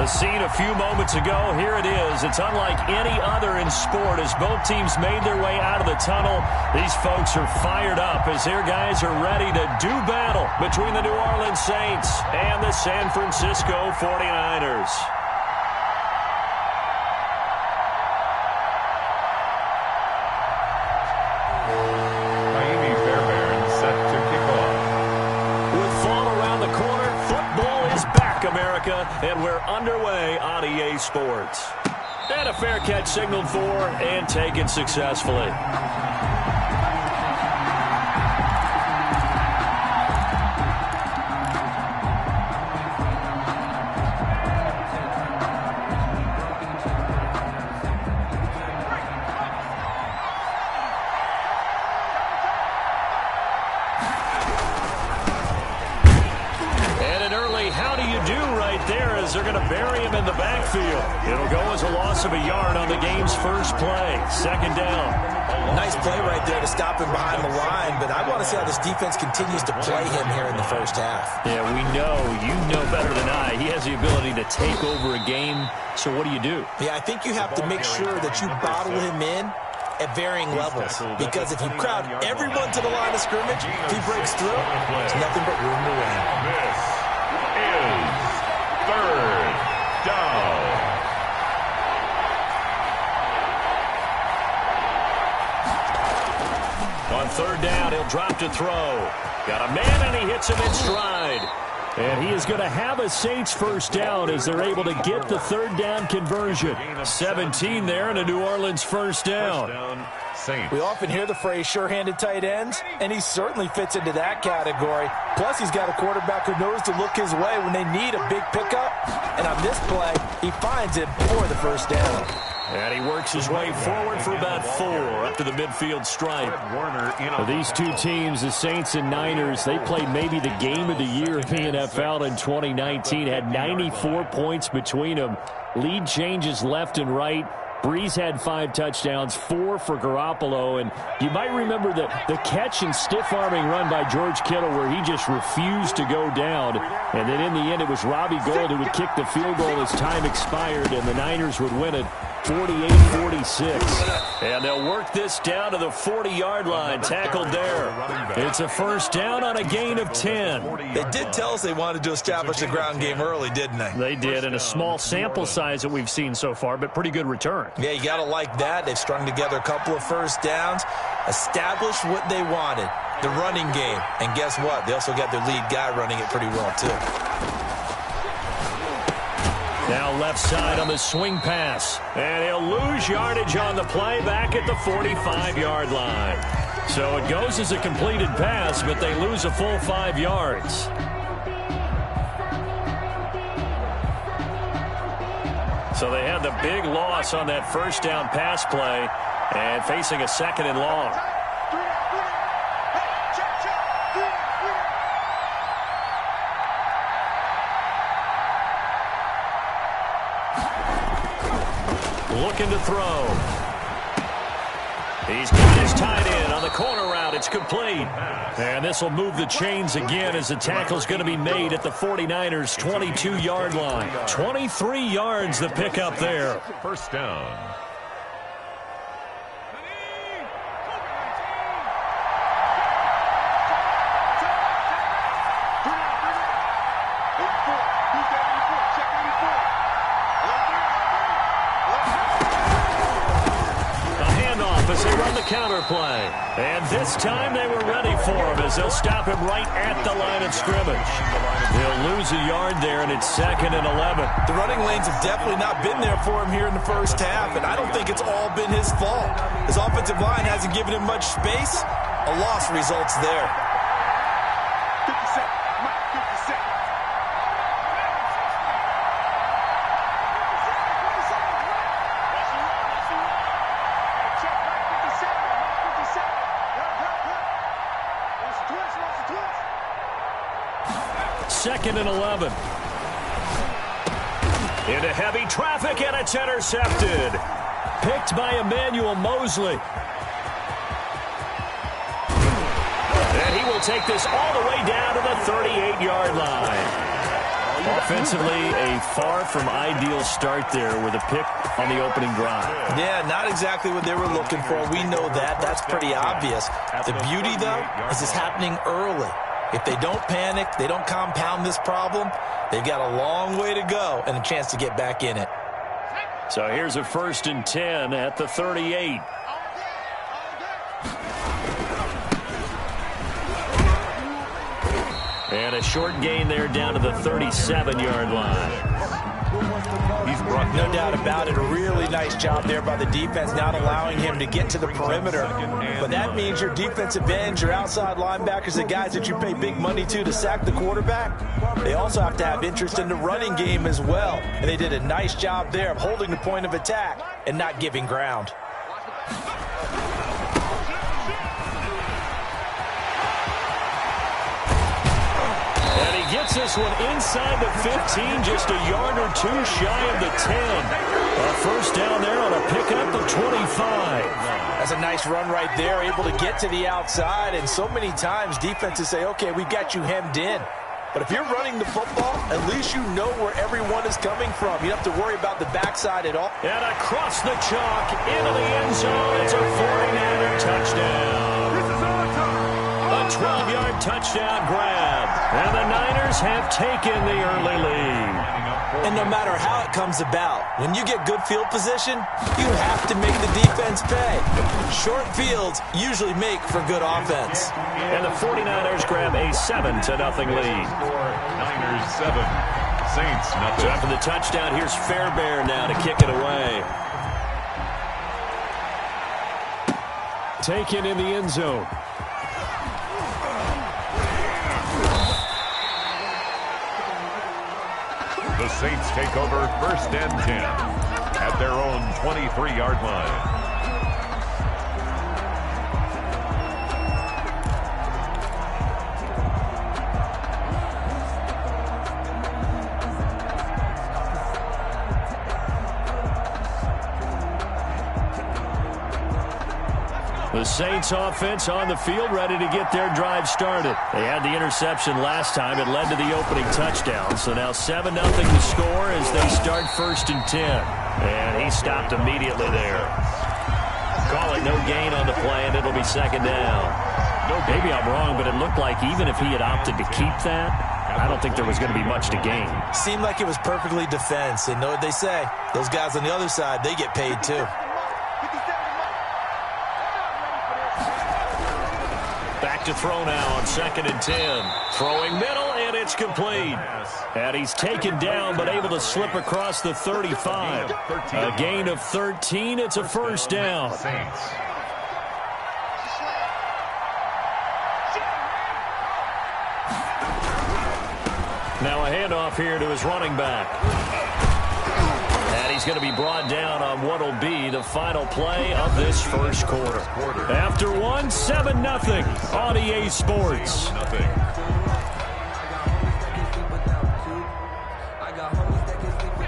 The scene a few moments ago, here it is. It's unlike any other in sport as both teams made their way out of the tunnel. These folks are fired up as their guys are ready to do battle between the New Orleans Saints and the San Francisco 49ers. And we're underway on EA Sports. And a fair catch signaled for and taken successfully. They're going to bury him in the backfield. It'll go as a loss of a yard on the game's first play. Second down. Nice play right there to stop him behind the line, but I want to see how this defense continues to play him here in the first half. Yeah, we know. You know better than I. He has the ability to take over a game. So what do you do? Yeah, I think you have to make sure that you bottle him in at varying levels, because if you crowd everyone to the line of scrimmage, if he breaks through, there's nothing but room to run. This is third down. On third down, he'll drop to throw. Got a man, and he hits him in stride. And he is going to have a Saints first down as they're able to get the third down conversion. 17 there and a New Orleans first down. We often hear the phrase sure-handed tight ends, and he certainly fits into that category. Plus, he's got a quarterback who knows to look his way when they need a big pickup. And on this play, he finds it for the first down. And he works his way forward for about 4 up to the midfield stripe. For these two teams, the Saints and Niners, they played maybe the game of the year in the NFL in 2019. Had 94 points between them. Lead changes left and right. Breeze had 5 touchdowns, 4 for Garoppolo, and you might remember the catch and stiff-arming run by George Kittle where he just refused to go down, and then in the end it was Robbie Gould who would kick the field goal as time expired, and the Niners would win it 48-46. And they'll work this down to the 40-yard line, tackled there. It's a first down on a gain of 10. They did tell us they wanted to establish the ground game early, didn't they? They did, in a small sample size that we've seen so far, but pretty good return. Yeah, you got to like that. They've strung together a couple of first downs, established what they wanted, the running game. And guess what? They also got their lead guy running it pretty well, too. Now left side on the swing pass. And he'll lose yardage on the play back at the 45-yard line. So it goes as a completed pass, but they lose a full 5 yards. So they had the big loss on that first down pass play and facing a second and long. Looking to throw. He's got his tight end on the corner route. It's complete. And this will move the chains again as the tackle's going to be made at the 49ers' 22-yard line. 23 yards the pickup there. First down. Counter play. And this time they were ready for him as they'll stop him right at the line of scrimmage. They'll lose a yard there, and it's 2nd and 11. The running lanes have definitely not been there for him here in the first half, and I don't think it's all been his fault. His offensive line hasn't given him much space. A loss results there. 50 seconds. 50 seconds. Second and 11. Into heavy traffic, and it's intercepted. Picked by Emmanuel Mosley. And he will take this all the way down to the 38-yard line. Offensively, a far from ideal start there with a pick on the opening drive. Yeah, not exactly what they were looking for. We know that. That's pretty obvious. The beauty, though, is it's happening early. If they don't panic, they don't compound this problem, they've got a long way to go and a chance to get back in it. So here's a 1st and 10 at the 38. And a short gain there down to the 37-yard line. No doubt about it. A really nice job there by the defense, not allowing him to get to the perimeter. But that means your defensive ends, your outside linebackers, the guys that you pay big money to sack the quarterback, they also have to have interest in the running game as well. And they did a nice job there of holding the point of attack and not giving ground. Gets this one inside the 15, just a yard or two shy of the 10. A first down there on a pickup the 25. That's a nice run right there, able to get to the outside. And so many times defenses say, okay, we've got you hemmed in. But if you're running the football, at least you know where everyone is coming from. You don't have to worry about the backside at all. And across the chalk, into the end zone. It's a 49er touchdown. A 12-yard touchdown grab. And the Niners have taken the early lead. And no matter how it comes about, when you get good field position, you have to make the defense pay. Short fields usually make for good offense. And the 49ers grab a 7-0 lead. Niners 7, Saints nothing. So after the touchdown, here's Fairbairn now to kick it away. Taken in the end zone. The Saints take over 1st and 10 at their own 23-yard line. The Saints offense on the field, ready to get their drive started. They had the interception last time. It led to the opening touchdown. So now 7-0 to score as they start 1st and 10. And he stopped immediately there. Call it no gain on the play, and it'll be 2nd down. Maybe I'm wrong, but it looked like even if he had opted to keep that, I don't think there was going to be much to gain. Seemed like it was perfectly defense. And know what they say? Those guys on the other side, they get paid too. Back to throw now on 2nd and 10. Throwing middle, and it's complete. And he's taken down, but able to slip across the 35. A gain of 13. It's a 1st down. Now a handoff here to his running back. And he's going to be brought down on what will be the final play of this first quarter. After one, 7-0 on EA Sports.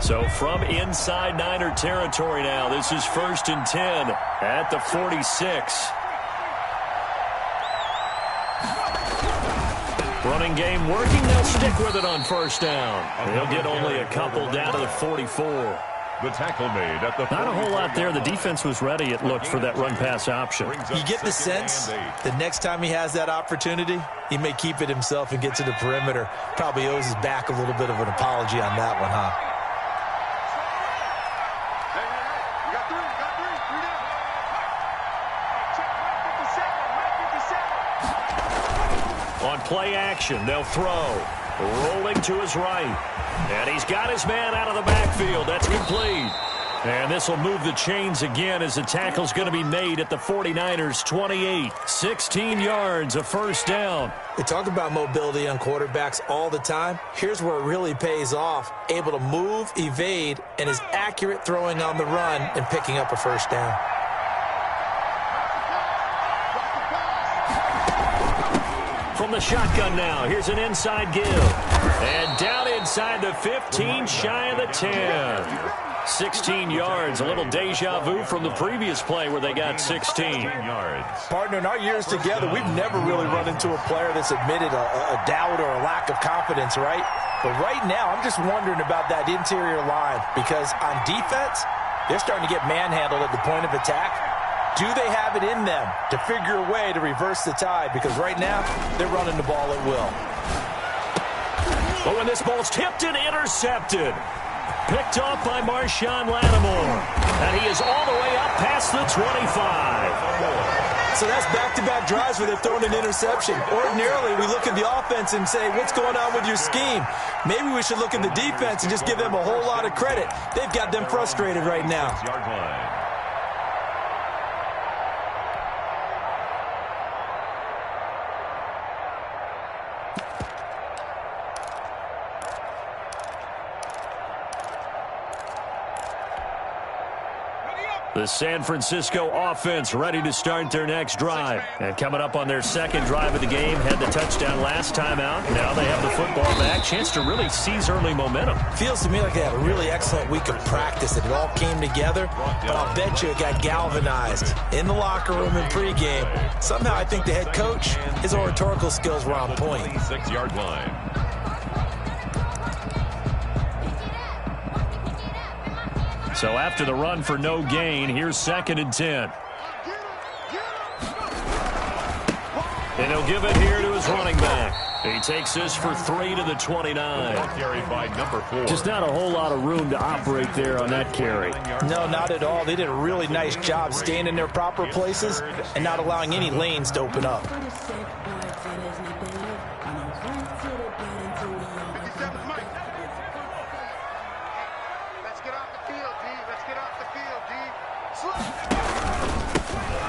So from inside Niner territory now, this is 1st and 10 at the 46. Running game working. They'll stick with it on 1st down. They'll get only a couple down to the 44. The tackle made at the Not a whole lot there. The defense was ready, it looked, for that run-pass option. You get the sense the next time he has that opportunity, he may keep it himself and get to the perimeter. Probably owes his back a little bit of an apology on that one, huh? On play action, they'll throw. Rolling to his right. And he's got his man out of the backfield. That's complete. And this will move the chains again as the tackle's going to be made at the 49ers' 28. 16 yards, a 1st down. We talk about mobility on quarterbacks all the time. Here's where it really pays off. Able to move, evade, and is accurate throwing on the run and picking up a 1st down. From the shotgun now, here's an inside give. And down inside the 15, shy of the 10. 16 yards, a little deja vu from the previous play where they got 16 yards. Partner, in our years together, we've never really run into a player that's admitted a doubt or a lack of confidence, right? But right now, I'm just wondering about that interior line because on defense, they're starting to get manhandled at the point of attack. Do they have it in them to figure a way to reverse the tide? Because right now, they're running the ball at will. But when this ball's tipped and intercepted, picked off by Marshawn Lattimore. And he is all the way up past the 25. So that's back-to-back drives where they've thrown an interception. Ordinarily, we look at the offense and say, what's going on with your scheme? Maybe we should look at the defense and just give them a whole lot of credit. They've got them frustrated right now. The San Francisco offense ready to start their next drive. And coming up on their second drive of the game, had the touchdown last time out. Now they have the football back. Chance to really seize early momentum. Feels to me like they had a really excellent week of practice. It all came together, but I'll bet you it got galvanized in the locker room in pregame. Somehow I think the head coach, his oratorical skills were on point. 6-yard line. So after the run for no gain, here's 2nd and 10. And he'll give it here to his running back. He takes this for 3 to the 29. Carried by number 4. Just not a whole lot of room to operate there on that carry. No, not at all. They did a really nice job staying in their proper places and not allowing any lanes to open up.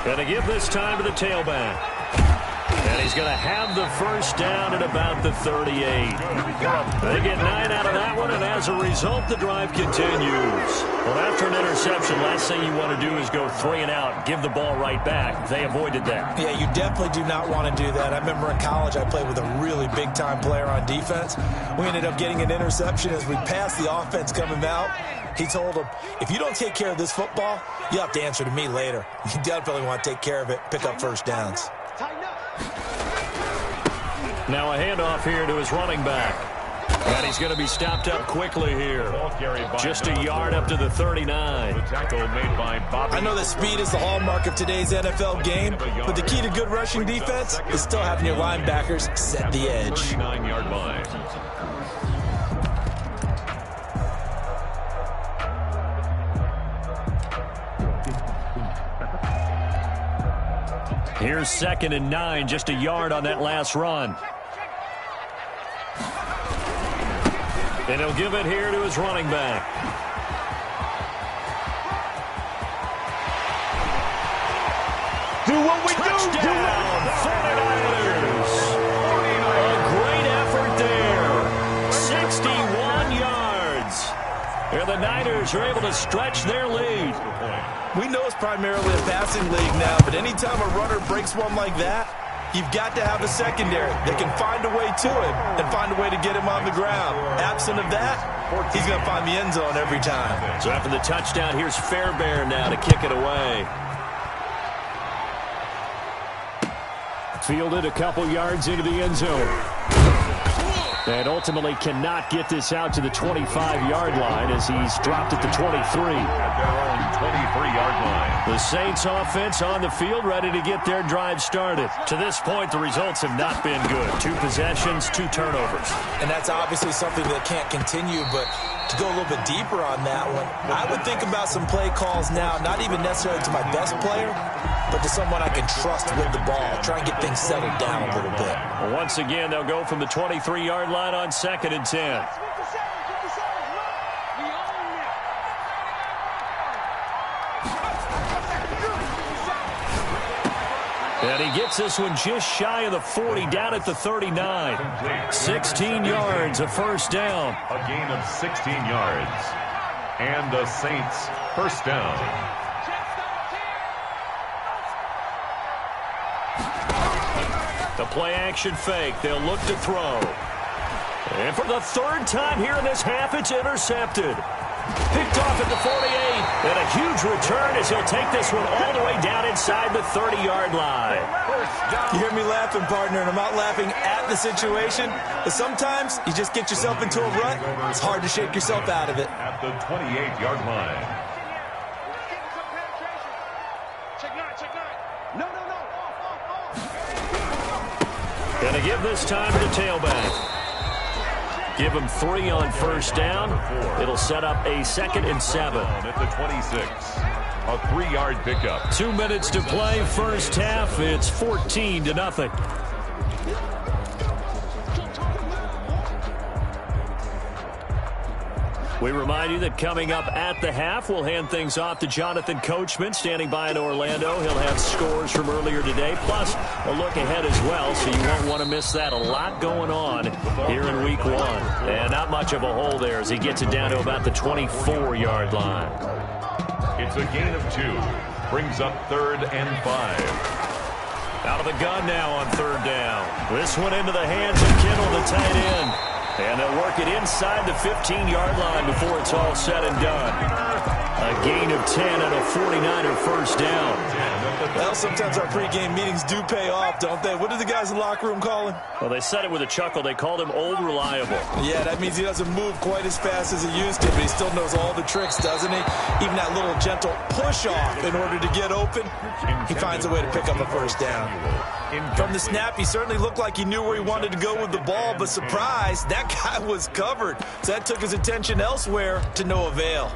Going to give this time to the tailback. And he's going to have the first down at about the 38. They get 9 out of that one, and as a result, the drive continues. Well, after an interception, last thing you want to do is go 3 and out, give the ball right back. They avoided that. Yeah, you definitely do not want to do that. I remember in college I played with a really big-time player on defense. We ended up getting an interception as we passed the offense coming out. He told him, if you don't take care of this football, you'll have to answer to me later. You definitely want to take care of it, pick up first downs. Now a handoff here to his running back. And he's going to be stopped up quickly here. Just a yard up to the 39. The tackle made by Bobby. I know that speed is the hallmark of today's NFL game, but the key to good rushing defense is still having your linebackers set the edge. 39-yard line. Here's 2nd and 9, just a yard on that last run. And he'll give it here to his running back. Do what we Touchdown, 49ers. A great effort there. 61 yards. And the Niners are able to stretch their lead. We know it's primarily a passing league now, but anytime a runner breaks one like that, you've got to have a secondary that can find a way to him and find a way to get him on the ground. Absent of that, he's going to find the end zone every time. So after the touchdown, here's Fairbairn now to kick it away. Fielded a couple yards into the end zone. And ultimately cannot get this out to the 25-yard line as he's dropped at the 23. At their own 23-yard line. The Saints offense on the field ready to get their drive started. To this point, the results have not been good. 2 possessions, 2 turnovers. And that's obviously something that can't continue, but to go a little bit deeper on that one, I would think about some play calls now, not even necessarily to my best player, but to someone I can trust with the ball. Try and get things settled down a little bit. Well, once again, they'll go from the 23-yard line on 2nd and 10. And he gets this one just shy of the 40, down at the 39. 16 yards, a first down. A gain of 16 yards. And the Saints first down. The play action fake. They'll look to throw. And for the 3rd time here in this half, it's intercepted. Picked off at the 48. And a huge return as he'll take this one all the way down inside the 30-yard line. You hear me laughing, partner, and I'm not laughing at the situation. But sometimes you just get yourself into a rut. It's hard to shake yourself out of it. At the 28-yard line. Gonna give this time to the tailback. Give him 3 on first down. It'll set up a 2nd and 7. At the 26. A 3-yard pickup. 2 minutes to play first half. It's 14-0. We remind you that coming up at the half, we'll hand things off to Jonathan Coachman, standing by in Orlando. He'll have scores from earlier today, plus a look ahead as well, so you won't want to miss that. A lot going on here in Week 1. And not much of a hole there as he gets it down to about the 24-yard line. It's a gain of 2. Brings up 3rd and 5. Out of the gun now on 3rd down. This one into the hands of Kittle, the tight end. And they'll work it inside the 15-yard line before it's all said and done. A gain of 10 and a 49er first down. Well, sometimes our pregame meetings do pay off, don't they? What do the guys in the locker room call him? Well, they said it with a chuckle. They called him Old Reliable. Yeah, that means he doesn't move quite as fast as he used to, but he still knows all the tricks, doesn't he? Even that little gentle push-off in order to get open, he finds a way to pick up a first down. From the snap, he certainly looked like he knew where he wanted to go with the ball, but surprise, that guy was covered. So that took his attention elsewhere to no avail.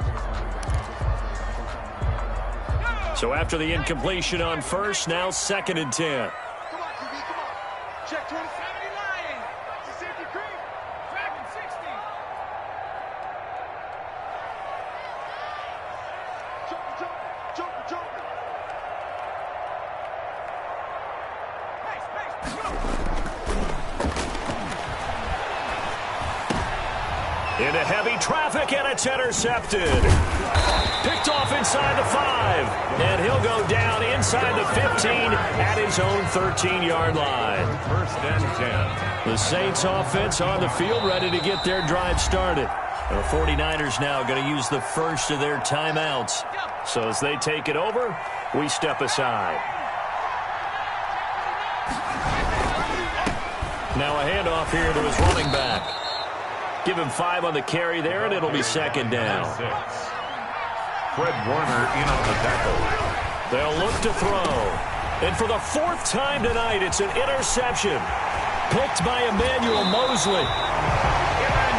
So after the incompletion on first, now 2nd and 10. Come on, QB, come on. Check 27, lying. It's a safety creep. Back in 60. Joker. Pace, go. Into heavy traffic, and it's intercepted. Picked off inside the 5. And he'll go down inside the 15 at his own 13-yard line. 1st and 10. The Saints offense on the field, ready to get their drive started. The 49ers now going to use the first of their timeouts. So as they take it over, we step aside. Now a handoff here to his running back. Give him 5 on the carry there, and it'll be 2nd down. Fred Warner in on the tackle. They'll look to throw. And for the 4th time tonight, it's an interception. Picked by Emmanuel Mosley.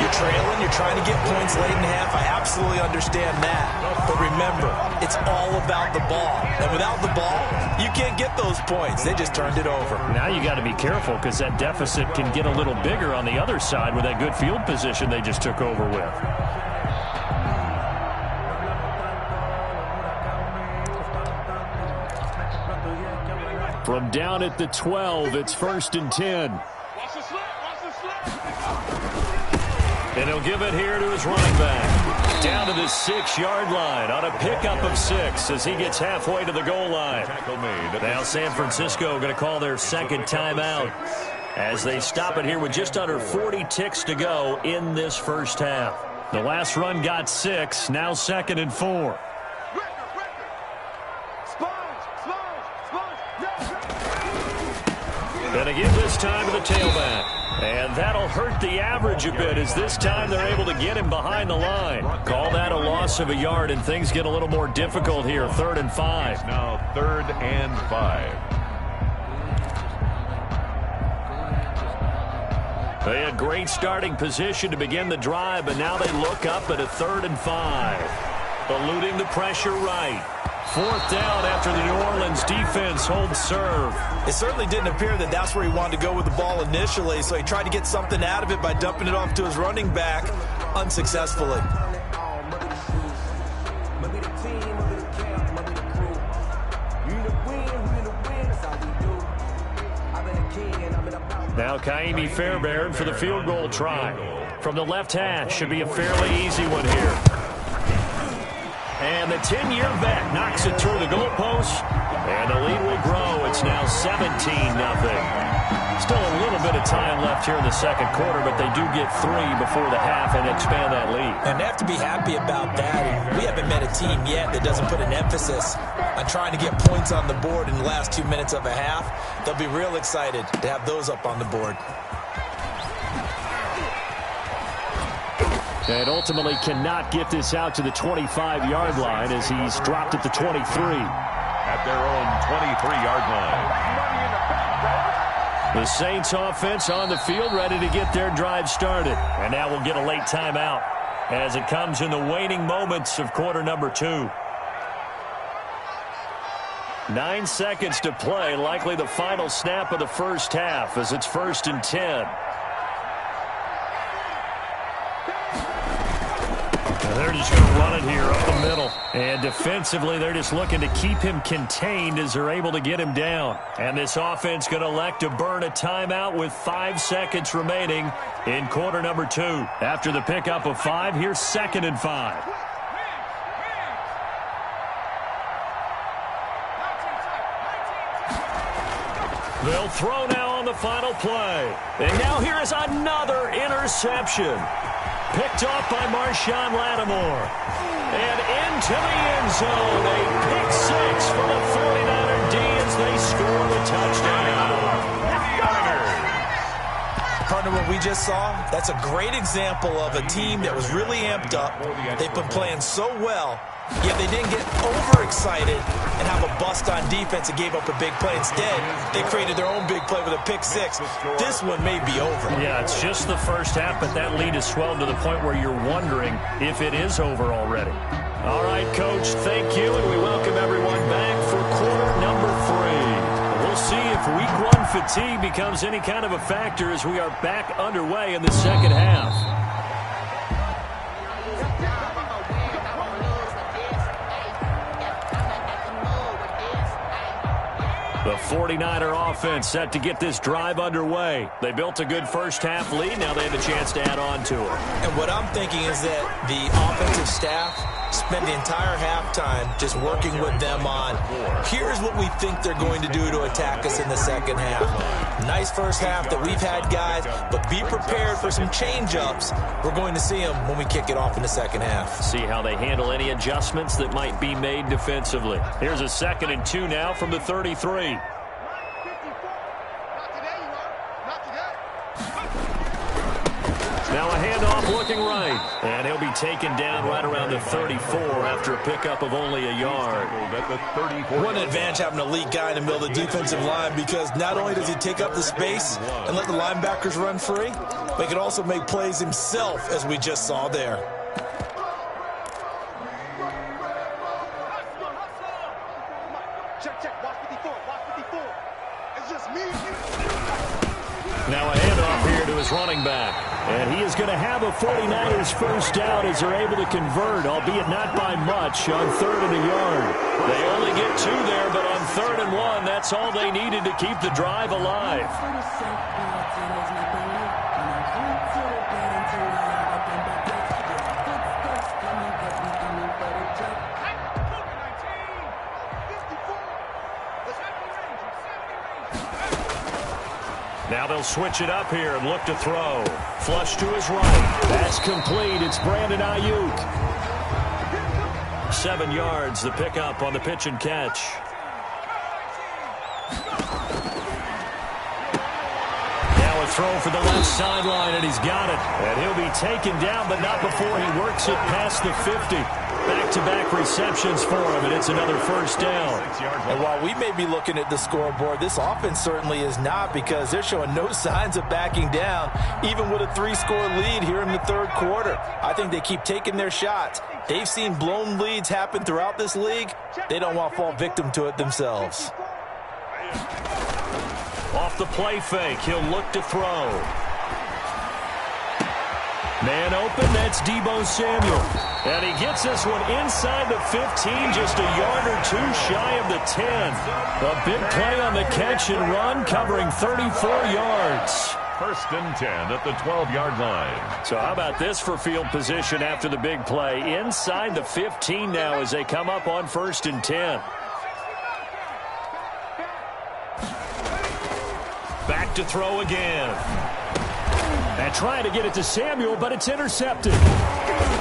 You're trailing, you're trying to get points late in half. I absolutely understand that. But remember, it's all about the ball. And without the ball, you can't get those points. They just turned it over. Now you got to be careful because that deficit can get a little bigger on the other side with that good field position they just took over with. From down at the 12, it's 1st and 10. Watch the slip. And he'll give it here to his running back. Down to the 6-yard line on a pickup of 6 as he gets halfway to the goal line. Now San Francisco going to call their 2nd timeout as they stop it here with just under 40 ticks to go in this first half. The last run got 6, now 2nd and 4. Gonna give this time to the tailback. And that'll hurt the average a bit as this time they're able to get him behind the line. Call that a loss of a yard, and things get a little more difficult here. 3rd and 5. Now 3rd and 5. They had great starting position to begin the drive, but now they look up at a 3rd and 5. Eluding the pressure right. 4th down after the New Orleans defense holds serve. It certainly didn't appear that that's where he wanted to go with the ball initially, so he tried to get something out of it by dumping it off to his running back unsuccessfully. Now Kaimi Fairbairn for the field goal try. From the left hash, should be a fairly easy one here. And the 10-year vet knocks it through the goalpost. And the lead will grow. It's now 17-0. Still a little bit of time left here in the second quarter, but they do get 3 before the half and expand that lead. And they have to be happy about that. We haven't met a team yet that doesn't put an emphasis on trying to get points on the board in the last 2 minutes of a half. They'll be real excited to have those up on the board. And ultimately cannot get this out to the 25-yard line as he's dropped at the 23. At their own 23-yard line. The Saints offense on the field ready to get their drive started. And now we'll get a late timeout as it comes in the waning moments of quarter number 2. 9 seconds to play, likely the final snap of the first half as it's 1st and 10. They're just going to run it here up the middle. And defensively, they're just looking to keep him contained as they're able to get him down. And this offense going to elect to burn a timeout with 5 seconds remaining in quarter number 2. After the pickup of 5, here's 2nd and 5. They'll throw now on the final play. And now here is another interception. Picked off by Marshawn Lattimore. And into the end zone. A pick 6 for the 49er D as they score the touchdown. Partner, what we just saw, that's a great example of a team that was really amped up. They've been playing so well, yet they didn't get overexcited and have a bust on defense and gave up a big play. Instead, they created their own big play with a pick 6. This one may be over. Yeah, it's just the first half, but that lead has swelled to the point where you're wondering if it is over already. All right, Coach, thank you, and we welcome everyone back for quarter number 3. We'll see if week 1 fatigue becomes any kind of a factor as we are back underway in the second half. The 49er offense set to get this drive underway. They built a good first half lead. Now they have a chance to add on to it. And what I'm thinking is that the offensive staff spent the entire halftime just working with them on, here's what we think they're going to do to attack us in the second half. Nice first half that we've had, guys, but be prepared for some change-ups. We're going to see them when we kick it off in the second half. See how they handle any adjustments that might be made defensively. Here's a 2nd and 2 now from the 33. Now a handoff looking right. And he'll be taken down right around the 34 after a pickup of only a yard. What an advantage having an elite guy in the middle of the defensive line, because not only does he take up the space and let the linebackers run free, but he can also make plays himself, as we just saw there. Check. Watch 54. It's just me and you. Now a handoff here to his running back. And he is going to have a 49ers first down as they're able to convert, albeit not by much, on 3rd and a yard. They only get 2 there, but on 3rd and 1, that's all they needed to keep the drive alive. Now they'll switch it up here and look to throw. Flush to his right. That's complete. It's Brandon Ayuk. 7 yards, the pickup on the pitch and catch. Now a throw for the left sideline, and he's got it. And he'll be taken down, but not before he works it past the 50. Back-to-back receptions for him, and it's another first down. And while we may be looking at the scoreboard, this offense certainly is not, because they're showing no signs of backing down, even with a 3-score lead here in the 3rd quarter. I think they keep taking their shots. They've seen blown leads happen throughout this league. They don't want to fall victim to it themselves. Off the play fake, he'll look to throw. Man open, that's Deebo Samuel. And he gets this one inside the 15, just a yard or 2 shy of the 10. A big play on the catch and run, covering 34 yards. 1st and 10 at the 12-yard line. So how about this for field position after the big play? Inside the 15 now as they come up on 1st and 10. Back back to throw again. And trying to get it to Samuel, but it's intercepted.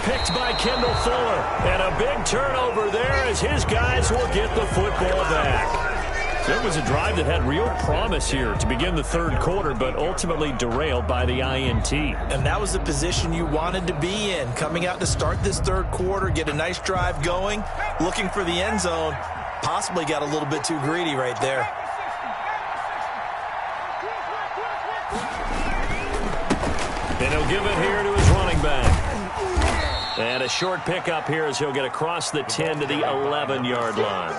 Picked by Kendall Fuller. And a big turnover there as his guys will get the football back. So it was a drive that had real promise here to begin the third quarter, but ultimately derailed by the INT. And that was the position you wanted to be in. Coming out to start this third quarter, get a nice drive going, looking for the end zone. Possibly got a little bit too greedy right there. And he'll give it here to his running back. And a short pickup here as he'll get across the 10 to the 11-yard line.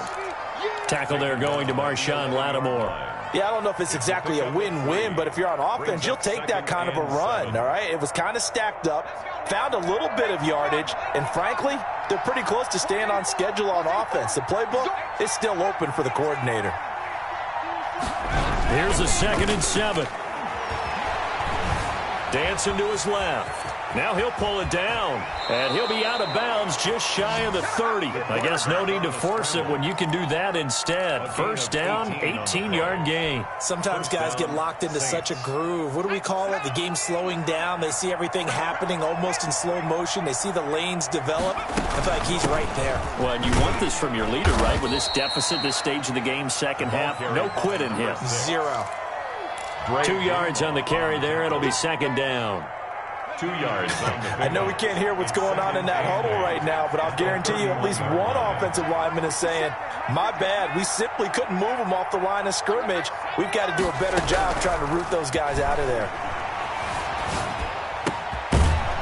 Tackle there going to Marshawn Lattimore. Yeah, I don't know if it's exactly a win-win, but if you're on offense, you'll take that kind of a run, all right? It was kind of stacked up, found a little bit of yardage, and frankly, they're pretty close to staying on schedule on offense. The playbook is still open for the coordinator. Here's a 2nd and 7. Dancing to his left. Now he'll pull it down, and he'll be out of bounds just shy of the 30. I guess no need to force it when you can do that instead. First down, 18-yard gain. Sometimes guys get locked into such a groove. What do we call it? The game slowing down. They see everything happening almost in slow motion. They see the lanes develop. I feel like he's right there. Well, and you want this from your leader, right? With this deficit, this stage of the game, second half, no quit in him. 0. 2 yards on the carry there. It'll be 2nd down. 2 yards on the I know we can't hear what's going on in that huddle right now, but I'll guarantee you at least one offensive lineman is saying, my bad, we simply couldn't move them off the line of scrimmage. We've got to do a better job trying to root those guys out of there.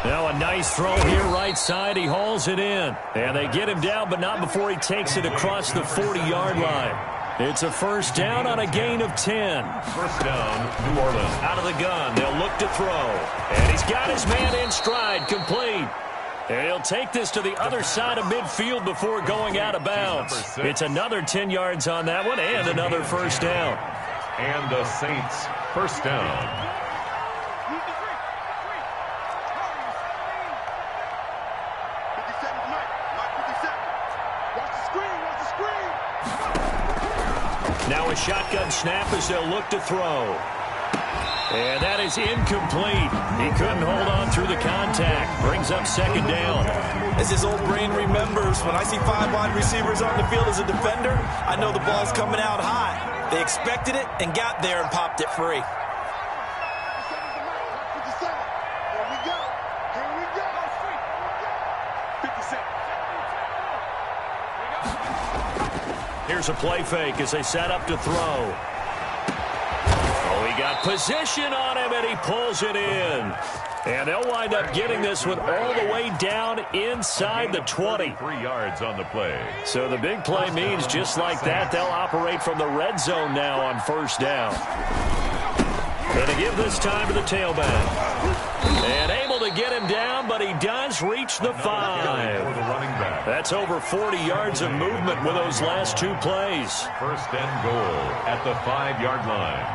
Now a nice throw here right side. He hauls it in. And they get him down, but not before he takes it across the 40-yard line. It's a first down on a gain of 10. First down, New Orleans. Out of the gun, they'll look to throw. And he's got his man in stride, complete. And he'll take this to the other side of midfield before going out of bounds. It's another 10 yards on that one and another first down. And the Saints, first down. Now a shotgun snap as they'll look to throw. And that is incomplete. He couldn't hold on through the contact. Brings up 2nd down. As his old brain remembers, when I see 5 wide receivers on the field as a defender, I know the ball's coming out high. They expected it and got there and popped it free. Here's a play fake as they set up to throw. Oh, he got position on him, and he pulls it in. And they'll wind up getting this one all the way down inside the 20. 3 yards on the play. So the big play means just like that, they'll operate from the red zone now on first down. Going to give this time to the tailback. And able to get him down, but he does reach the 5. That's over 40 yards of movement with those last 2 plays. First and goal at the 5-yard line.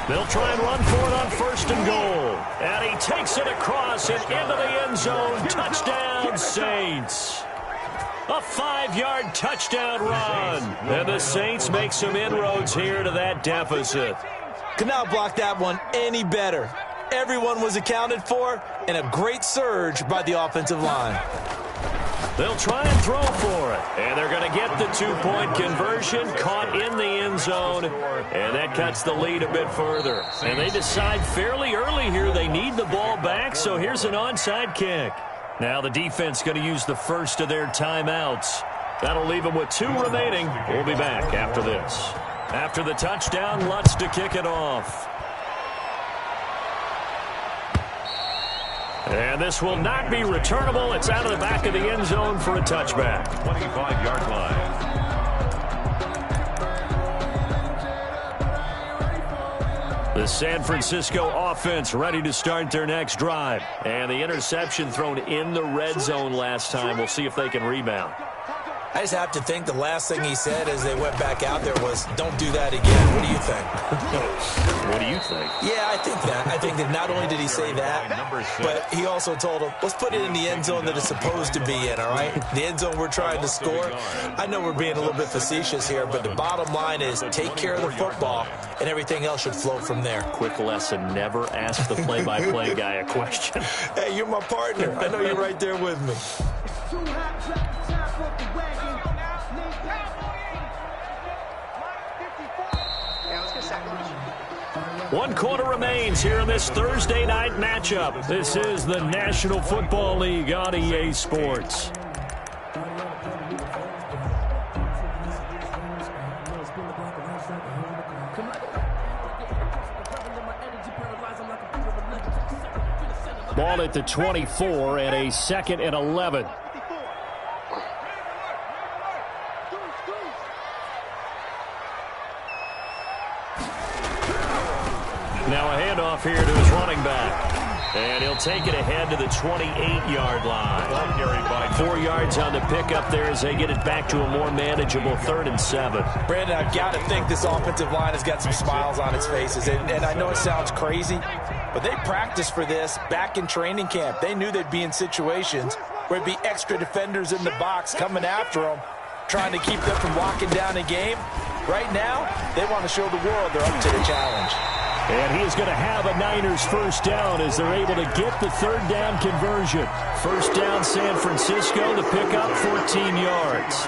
They'll try and run for it on first and goal. And he takes it across and into the end zone. Touchdown, Saints. A 5-yard touchdown run. And the Saints make some inroads here to that deficit. Could not block that one any better. Everyone was accounted for, and a great surge by the offensive line. They'll try and throw for it. And they're going to get the 2-point conversion, caught in the end zone. And that cuts the lead a bit further. And they decide fairly early here they need the ball back, so here's an onside kick. Now the defense going to use the first of their timeouts. That'll leave them with 2 remaining. We'll be back after this. After the touchdown, Lutz to kick it off. And this will not be returnable. It's out of the back of the end zone for a touchback. 25-yard line. The San Francisco offense ready to start their next drive. And the interception thrown in the red zone last time. We'll see if they can rebound. I just have to think the last thing he said as they went back out there was, don't do that again. What do you think? What do you you think? Yeah, I think that. I think that not only did he say that, but he also told him, let's put it in the end zone that it's supposed to be in, all right? The end zone we're trying to score. I know we're being a little bit facetious here, but the bottom line is take care of the football, and everything else should flow from there. Quick lesson, never ask the play-by-play guy a question. Hey, you're my partner. I know you're right there with me. One quarter remains here in this Thursday night matchup. This is the National Football League on EA Sports. Ball at the 24 and a 2nd and 11. Now a handoff here to his running back. And he'll take it ahead to the 28-yard line. 4 yards on the pickup there as they get it back to a more manageable 3rd and 7. Brandon, I've got to think this offensive line has got some smiles on its faces. And I know it sounds crazy, but they practiced for this back in training camp. They knew they'd be in situations where it'd be extra defenders in the box coming after them, trying to keep them from locking down a game. Right now, they want to show the world they're up to the challenge. And he is going to have a Niners first down as they're able to get the 3rd down conversion. First down, San Francisco, the pickup, 14 yards.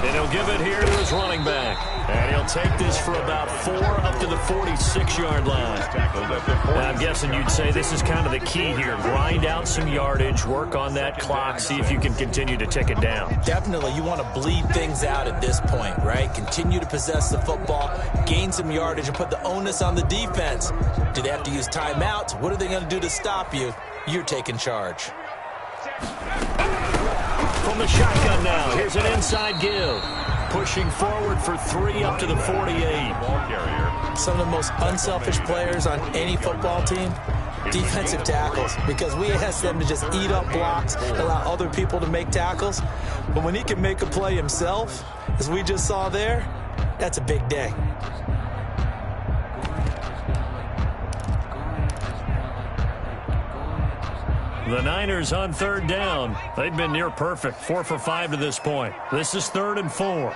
And he'll give it here to his running back. And he'll take this for about 4 up to the 46-yard line. Now, I'm guessing you'd say this is kind of the key here. Grind out some yardage, work on that clock, see if you can continue to tick it down. Definitely, you want to bleed things out at this point, right? Continue to possess the football, gain some yardage, and put the onus on the defense. Do they have to use timeouts? What are they going to do to stop you? You're taking charge. From the shotgun now, here's an inside give. Pushing forward for 3 up to the 48. Some of the most unselfish players on any football team, defensive tackles, because we ask them to just eat up blocks, allow other people to make tackles. But when he can make a play himself, as we just saw there, that's a big day. The Niners on 3rd down. They've been near perfect, 4 for 5 to this point. This is 3rd and 4.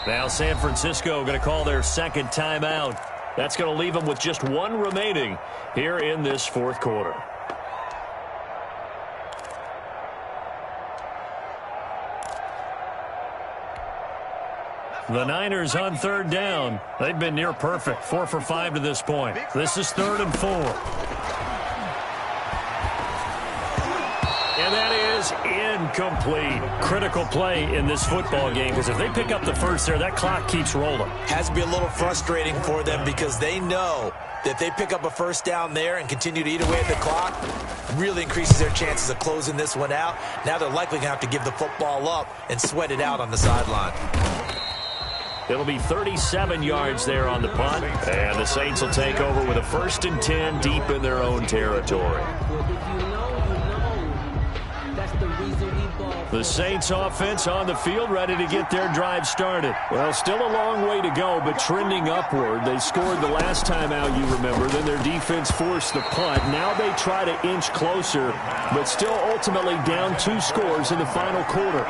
Now San Francisco going to call their 2nd timeout. That's going to leave them with just 1 remaining here in this 4th quarter. The Niners on 3rd down. They've been near perfect, 4 for 5 to this point. This is 3rd and 4. And that is incomplete. Critical play in this football game, because if they pick up the first there, that clock keeps rolling. Has to be a little frustrating for them because they know that if they pick up a first down there and continue to eat away at the clock, really increases their chances of closing this one out. Now they're likely going to have to give the football up and sweat it out on the sideline. It'll be 37 yards there on the punt, and the Saints will take over with a 1st and 10 deep in their own territory. The Saints offense on the field, ready to get their drive started. Well, still a long way to go, but trending upward. They scored the last time out, you remember. Then their defense forced the punt. Now they try to inch closer, but still ultimately down 2 scores in the final quarter.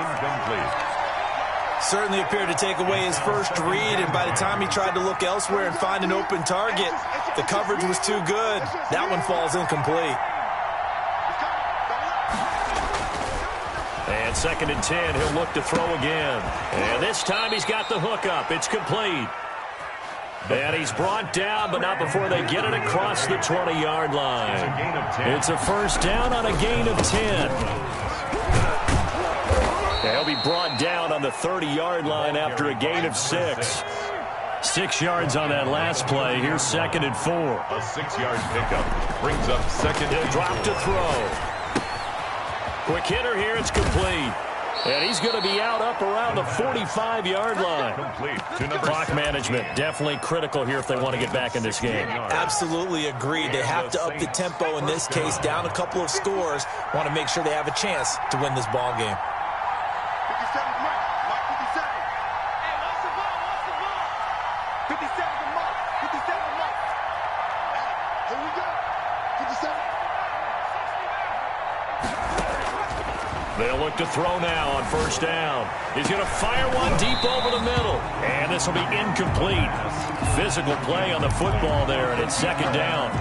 Certainly appeared to take away his first read, and by the time he tried to look elsewhere and find an open target, the coverage was too good. That one falls incomplete. And 2nd and 10, he'll look to throw again. And this time he's got the hook up. It's complete. And he's brought down, but not before they get it across the 20-yard line. It's a first down on a gain of 10. He'll be brought down on the 30-yard line after a gain of 6. 6 yards on that last play. Here's 2nd and 4. A 6-yard pickup brings up 2nd. He'll drop to throw. Quick hitter here. It's complete. And he's going to be out up around the 45-yard line. Complete to number Clock 7. management definitely critical here if they want to get back in this game. Absolutely agreed. They have to up the tempo in this case, down a couple of scores. Want to make sure they have a chance to win this ball game. 57's Mike. Mike 57. Hey, lost the ball. 57's Mike. 57's Mike. Hey, here we go. 57. They'll look to throw now on first down. He's going to fire one deep over the middle. And this will be incomplete. Physical play on the football there, and it's second down.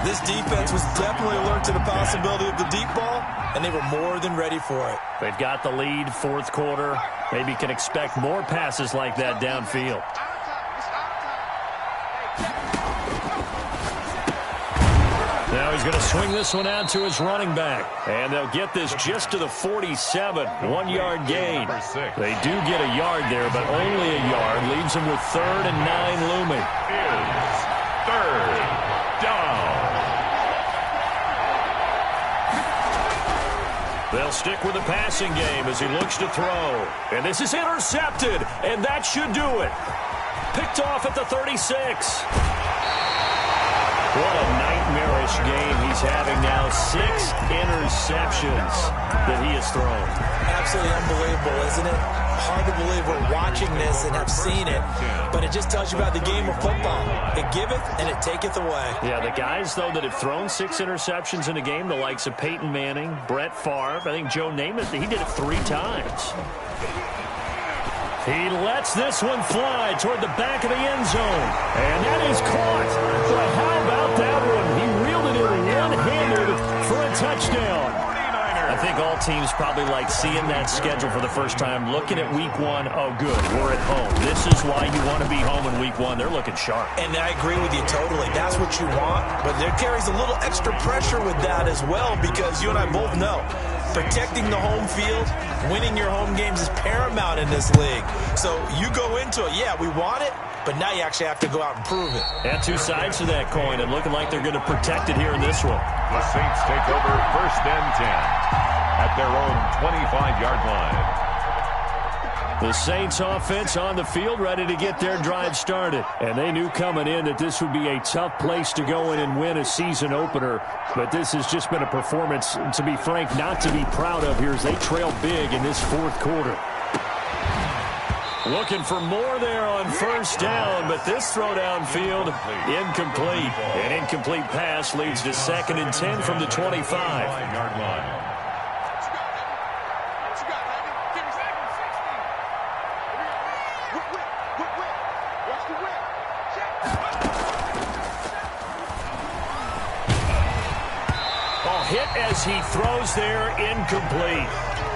This defense was definitely alert to the possibility of the deep ball, and they were more than ready for it. They've got the lead, fourth quarter. Maybe can expect more passes like that downfield. Now he's going to swing this one out to his running back. And they'll get this just to the 47. 1-yard gain. They do get a yard there, but only a yard. Leaves them with 3rd and 9 looming. Is third down. They'll stick with the passing game as he looks to throw. And this is intercepted, and that should do it. Picked off at the 36. What a nightmarish game he's having now. 6 interceptions that he has thrown. Absolutely unbelievable, isn't it? Hard to believe we're watching this and have seen it, but it just tells you about the game of football. It giveth and it taketh away. Yeah, the guys, though, that have thrown 6 interceptions in a game, the likes of Peyton Manning, Brett Favre, I think Joe Namath, he did it 3 times. He lets this one fly toward the back of the end zone. And that is caught. But how about that one? He reeled it in one-handed for a touchdown. I think all teams probably like seeing that schedule for the first time, looking at week 1. Oh, good, we're at home. This is why you want to be home in week 1. They're looking sharp. And I agree with you totally. That's what you want. But there carries a little extra pressure with that as well, because you and I both know protecting the home field, winning your home games is paramount in this league. So you go into it, yeah, we want it, but now you actually have to go out and prove it. And 2 sides to that coin, and looking like they're going to protect it here in this one. The Saints take over first and 10 at their own 25-yard line. The Saints offense on the field, ready to get their drive started. And they knew coming in that this would be a tough place to go in and win a season opener. But this has just been a performance, to be frank, not to be proud of here as they trail big in this fourth quarter. Looking for more there on first down, but this throw downfield, incomplete. An incomplete pass leads to 2nd and 10 from the 25-yard line. Hit as he throws there, incomplete.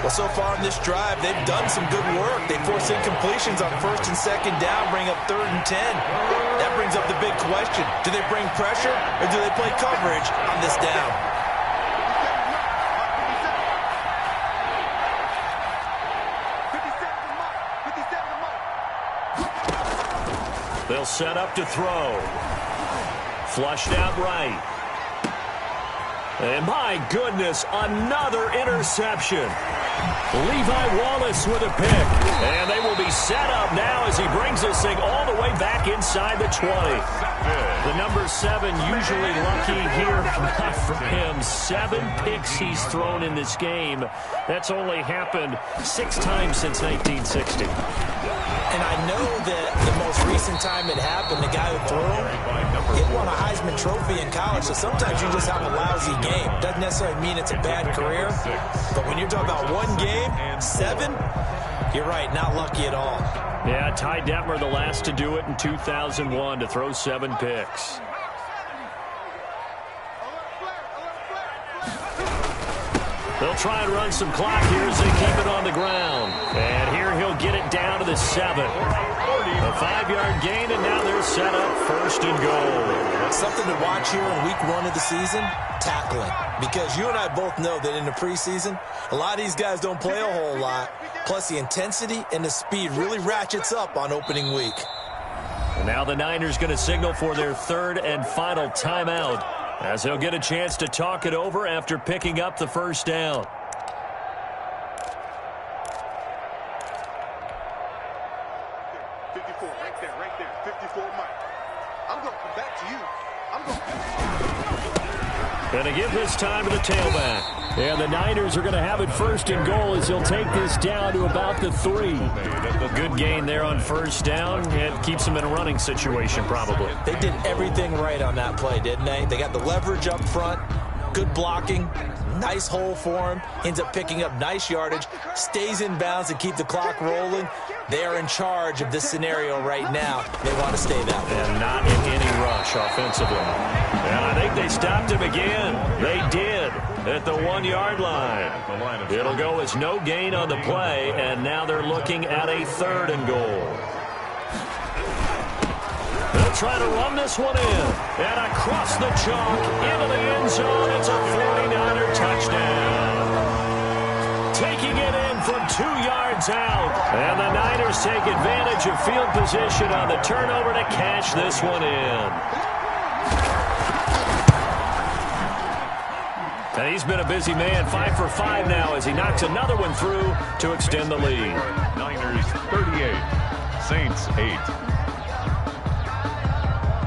Well, so far in this drive, they've done some good work. They force incompletions on 1st and 2nd down, bring up 3rd and 10. That brings up the big question. Do they bring pressure or do they play coverage on this down? They'll set up to throw. Flushed out right. And my goodness, another interception. Levi Wallace with a pick. And they will be set up now as he brings this thing all the way back inside the 20. The number 7 usually lucky here, not for him. 7 picks he's thrown in this game. That's only happened 6 times since 1960. And I know that the most recent time it happened, the guy who threw him, he won a Heisman Trophy in college, so sometimes you just have a lousy game. Doesn't necessarily mean it's a bad career, but when you're talking about one game, 7, you're right, not lucky at all. Yeah, Ty Detmer, the last to do it in 2001, to throw 7 picks. They'll try and run some clock here as they keep it on the ground. And here he'll get it down to the 7. A 5-yard gain, and now they're set up 1st and goal. Something to watch here in week 1 of the season, tackling. Because you and I both know that in the preseason, a lot of these guys don't play a whole lot. Plus the intensity and the speed really ratchets up on opening week. And now the Niners going to signal for their 3rd and final timeout, as they'll get a chance to talk it over after picking up the first down. to you. I'm going. And to give this time to the tailback. And the Niners are going to have it first and goal as he'll take this down to about the 3. Good gain there on first down. It keeps them in a running situation probably. They did everything right on that play, didn't they? They got the leverage up front, good blocking, nice hole for him, ends up picking up nice yardage, stays in bounds to keep the clock rolling. They are in charge of this scenario right now. They want to stay that way. And not in any rush offensively. And I think they stopped him again. They did at the 1-yard line. It'll go as no gain on the play, and now they're looking at a 3rd and goal. They'll try to run this one in. And across the chalk into the end zone. It's a 49er touchdown. Taking it in from 2 yards out. And the Niners take advantage of field position on the turnover to cash this one in. And he's been a busy man, 5 for 5 now as he knocks another one through to extend the lead. Niners 38, Saints 8.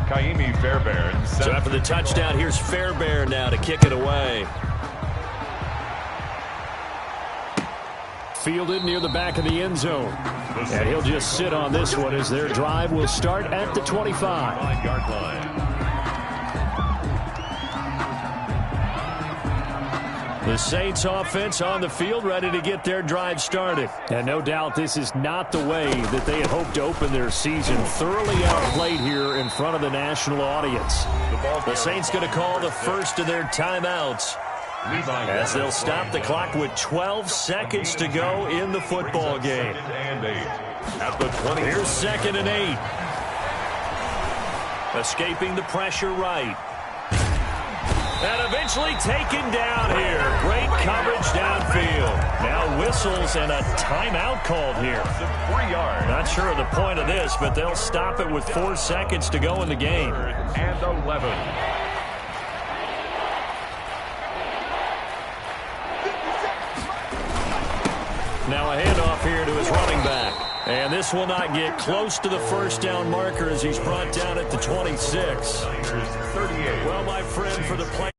Kaimi Fairbairn. So after the touchdown, here's Fairbairn now to kick it away. Fielded near the back of the end zone. And he'll just sit on this one as their drive will start at the 25. 5-yard line. The Saints offense on the field ready to get their drive started. And no doubt this is not the way that they had hoped to open their season. Thoroughly outplayed here in front of the national audience. The Saints going to call the first of their timeouts as they'll stop the clock with 12 seconds to go in the football game. At the 20. Here's 2nd and 8. Escaping the pressure right. And eventually taken down here. Great coverage downfield. Now whistles and a timeout called here. 3 yards. Not sure of the point of this, but they'll stop it with 4 seconds to go in the game. And 11. Now a handoff here to his running back. And this will not get close to the first down marker as he's brought down at the 26. Niners 38. Well, my friend, for the play.